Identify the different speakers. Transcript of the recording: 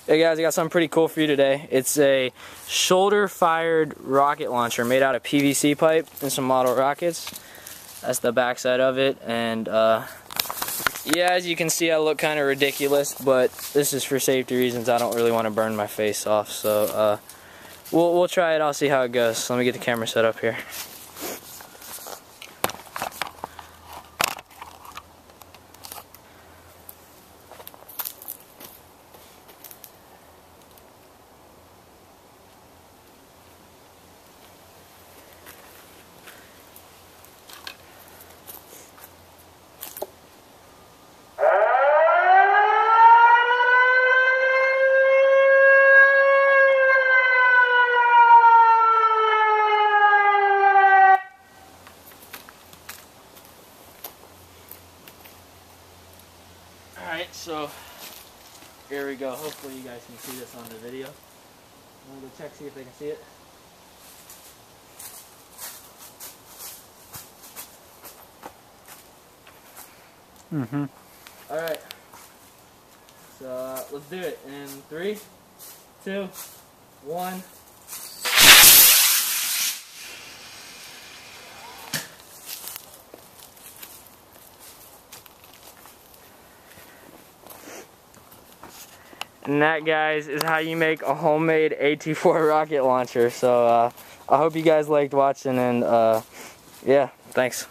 Speaker 1: Hey guys, I got something pretty cool for you today. It's a shoulder-fired rocket launcher made out of PVC pipe and some model rockets. That's the backside of it, and yeah, as you can see, I look kind of ridiculous, but this is for safety reasons. I don't really want to burn my face off, so we'll try it. I'll see how it goes. Let me get the camera set up here. Alright, so here we go. Hopefully you guys can see this on the video. I'm going to go check, see if they can see it. Alright, so let's do it in 3, 2, 1. And that, guys, is how you make a homemade AT4 rocket launcher. So I hope you guys liked watching, and yeah, thanks.